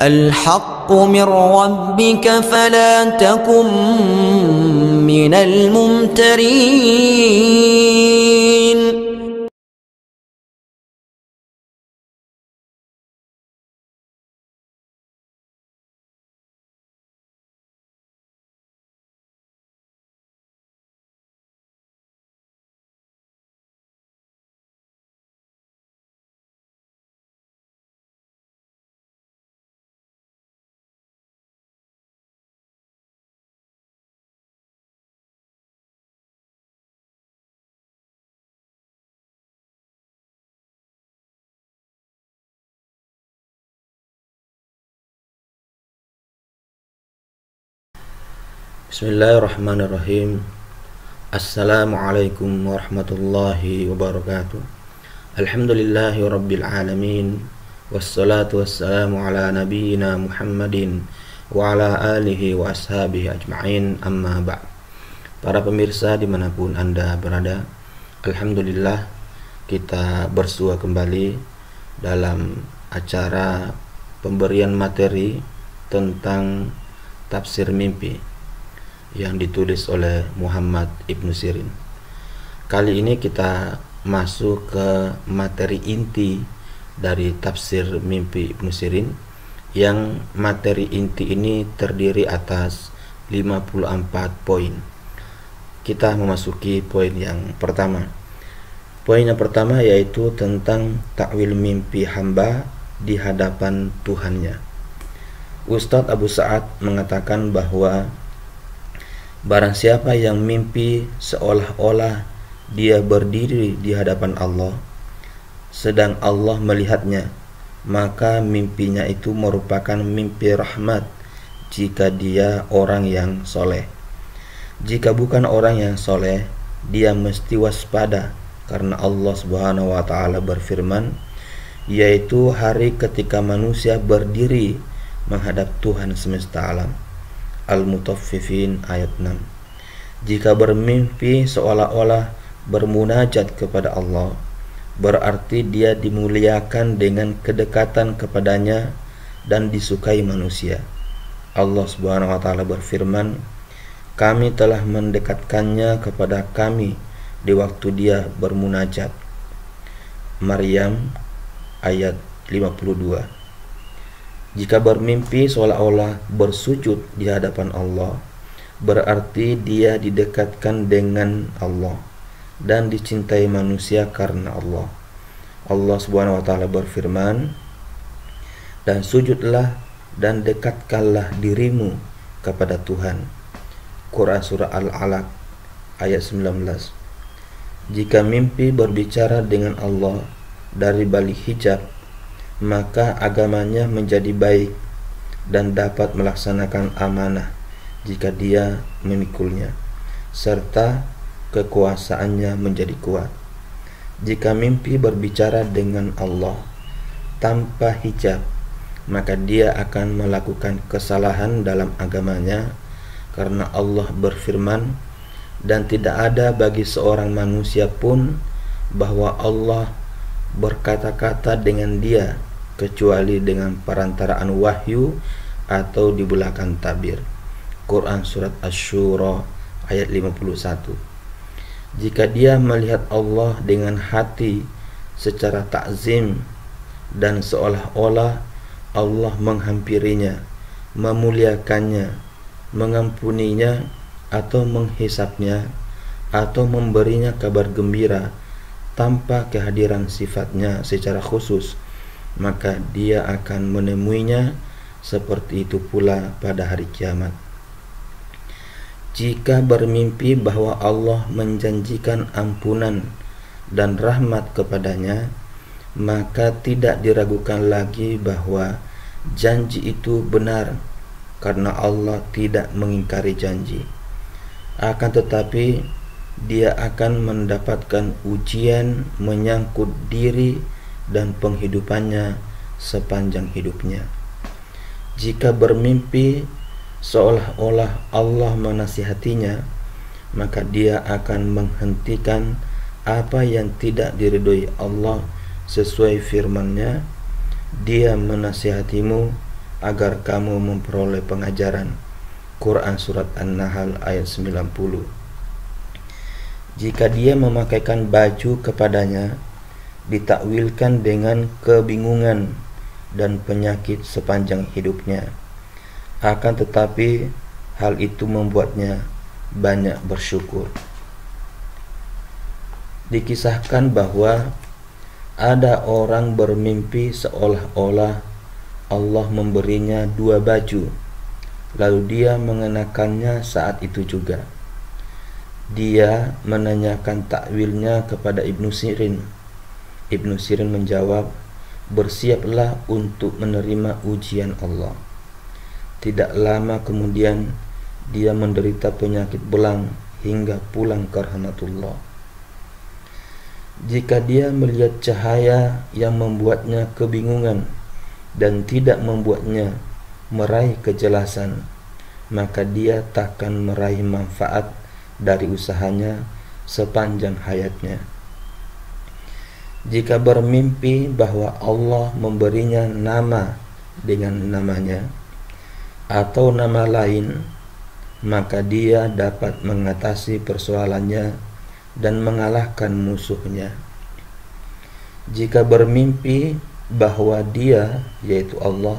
الحق من ربك فلا تكن من الممترين. Bismillahirrahmanirrahim. Assalamualaikum warahmatullahi wabarakatuh. Alhamdulillahi rabbil alamin. Wassalatu wassalamu ala nabiyyina Muhammadin wa ala alihi wa ashabihi ajma'in, amma ba'd. Para pemirsa dimanapun Anda berada, alhamdulillah kita bersua kembali dalam acara pemberian materi tentang tafsir mimpi yang ditulis oleh Muhammad Ibnu Sirin. Kali ini kita masuk ke materi inti dari tafsir mimpi Ibnu Sirin, yang materi inti ini terdiri atas 54 poin. Kita memasuki poin yang pertama. Poin yang pertama yaitu tentang takwil mimpi hamba di hadapan Tuhannya. Ustadz Abu Sa'ad mengatakan bahwa barang siapa yang mimpi seolah-olah dia berdiri di hadapan Allah, sedang Allah melihatnya, maka mimpinya itu merupakan mimpi rahmat jika dia orang yang soleh. Jika bukan orang yang soleh, dia mesti waspada, karena Allah Subhanahu wa Ta'ala berfirman, yaitu hari ketika manusia berdiri menghadap Tuhan semesta alam. Al-Mutaffifin ayat 6. Jika bermimpi seolah-olah bermunajat kepada Allah, berarti dia dimuliakan dengan kedekatan kepadanya dan disukai manusia. Allah Subhanahu wa Ta'ala berfirman, kami telah mendekatkannya kepada kami di waktu dia bermunajat. Maryam ayat 52. Jika bermimpi seolah-olah bersujud di hadapan Allah, berarti dia didekatkan dengan Allah dan dicintai manusia karena Allah. Allah Subhanahu wa Ta'ala berfirman, dan sujudlah dan dekatkanlah dirimu kepada Tuhan. Quran surah Al-Alaq ayat 19. Jika mimpi berbicara dengan Allah dari balik hijab, maka agamanya menjadi baik dan dapat melaksanakan amanah jika dia memikulnya, serta kekuasaannya menjadi kuat. Jika mimpi berbicara dengan Allah tanpa hijab, maka dia akan melakukan kesalahan dalam agamanya, karena Allah berfirman, dan tidak ada bagi seorang manusia pun bahwa Allah berkata-kata dengan dia kecuali dengan perantaraan wahyu atau di belakang tabir. Quran surat Asy-Syura ayat 51. Jika dia melihat Allah dengan hati secara takzim dan seolah-olah Allah menghampirinya, memuliakannya, mengampuninya atau menghisapnya atau memberinya kabar gembira tanpa kehadiran sifatnya secara khusus, maka dia akan menemuinya seperti itu pula pada hari kiamat. Jika bermimpi bahwa Allah menjanjikan ampunan dan rahmat kepadanya, maka tidak diragukan lagi bahwa janji itu benar, karena Allah tidak mengingkari janji. Akan tetapi dia akan mendapatkan ujian menyangkut diri dan penghidupannya sepanjang hidupnya. Jika bermimpi seolah-olah Allah menasihatinya, maka dia akan menghentikan apa yang tidak diridhoi Allah sesuai firman-Nya. Dia menasihatimu agar kamu memperoleh pengajaran. Quran Surat An-Nahl ayat 90. Jika dia memakaikan baju kepadanya, ditakwilkan dengan kebingungan dan penyakit sepanjang hidupnya. Akan tetapi hal itu membuatnya banyak bersyukur. Dikisahkan bahwa ada orang bermimpi seolah-olah Allah memberinya 2 baju, lalu dia mengenakannya saat itu juga. Dia menanyakan takwilnya kepada Ibnu Sirin. Ibnu Sirin menjawab, bersiaplah untuk menerima ujian Allah. Tidak lama kemudian dia menderita penyakit belang hingga pulang ke rahmatullah. Jika dia melihat cahaya yang membuatnya kebingungan dan tidak membuatnya meraih kejelasan, maka dia takkan meraih manfaat dari usahanya sepanjang hayatnya. Jika bermimpi bahwa Allah memberinya nama dengan namanya atau nama lain, maka dia dapat mengatasi persoalannya dan mengalahkan musuhnya. Jika bermimpi bahwa dia, yaitu Allah,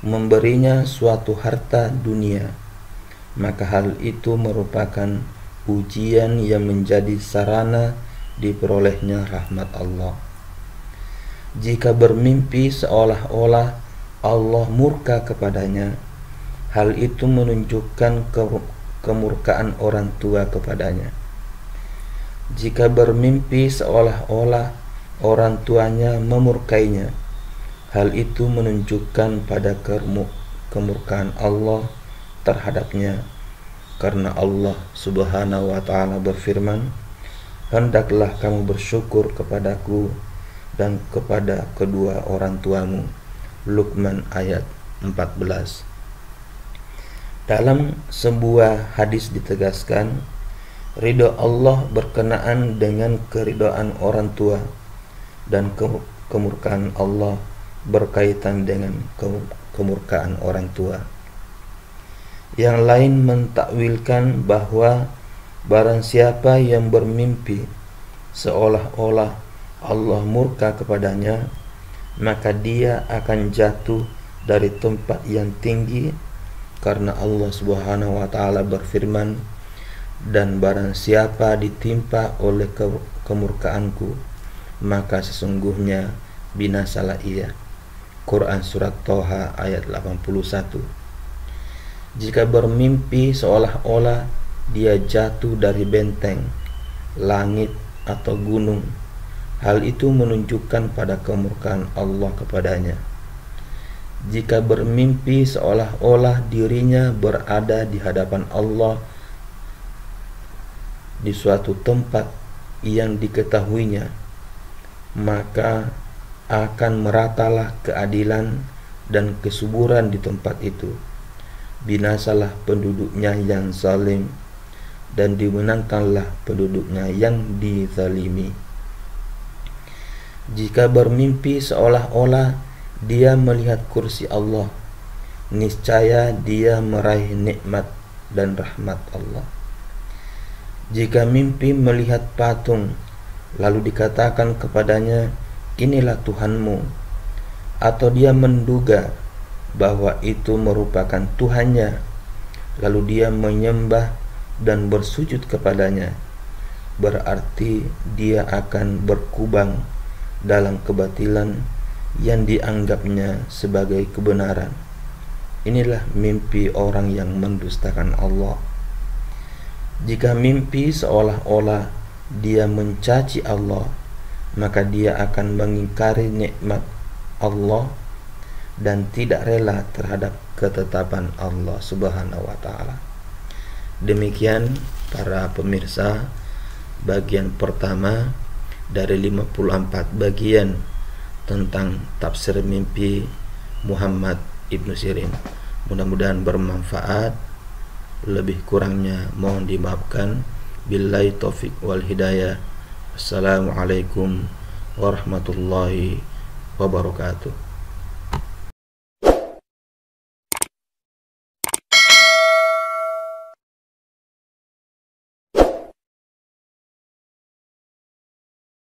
memberinya suatu harta dunia, maka hal itu merupakan ujian yang menjadi sarana diperolehnya rahmat Allah. Jika bermimpi seolah-olah Allah murka kepadanya, hal itu menunjukkan kemurkaan orang tua kepadanya. Jika bermimpi seolah-olah orang tuanya memurkainya, hal itu menunjukkan pada kemurkaan Allah terhadapnya, karena Allah Subhanahu wa ta'ala berfirman, hendaklah kamu bersyukur kepadaku dan kepada kedua orang tuamu. Luqman ayat 14. Dalam sebuah hadis ditegaskan, ridho Allah berkenaan dengan keridhaan orang tua, dan kemurkaan Allah berkaitan dengan kemurkaan orang tua. Yang lain mentakwilkan bahwa barang siapa yang bermimpi seolah-olah Allah murka kepadanya, maka dia akan jatuh dari tempat yang tinggi, karena Allah Subhanahu wa ta'ala berfirman, dan barang siapa ditimpa oleh kemurkaanku, maka sesungguhnya binasalah ia. Quran Surat Toha ayat 81. Jika bermimpi seolah-olah dia jatuh dari benteng, langit atau gunung, hal itu menunjukkan pada kemurkaan Allah kepadanya. Jika bermimpi seolah-olah dirinya berada di hadapan Allah di suatu tempat yang diketahuinya, maka akan meratalah keadilan dan kesuburan di tempat itu. Binasalah penduduknya yang zalim, dan dimenangkanlah penduduknya yang dizalimi. Jika bermimpi seolah-olah dia melihat kursi Allah, niscaya dia meraih nikmat dan rahmat Allah. Jika mimpi melihat patung, lalu dikatakan kepadanya, inilah Tuhanmu, atau dia menduga bahwa itu merupakan Tuhannya, lalu dia menyembah dan bersujud kepadanya, berarti dia akan berkubang dalam kebatilan yang dianggapnya sebagai kebenaran. Inilah mimpi orang yang mendustakan Allah. Jika mimpi seolah-olah dia mencaci Allah, maka dia akan mengingkari nikmat Allah dan tidak rela terhadap ketetapan Allah Subhanahu wa ta'ala. Demikian para pemirsa, bagian pertama dari 54 bagian tentang tafsir mimpi Muhammad Ibnu Sirin. Mudah-mudahan bermanfaat. Lebih kurangnya mohon dimaafkan. Billahi taufik wal hidayah. Assalamualaikum warahmatullahi wabarakatuh.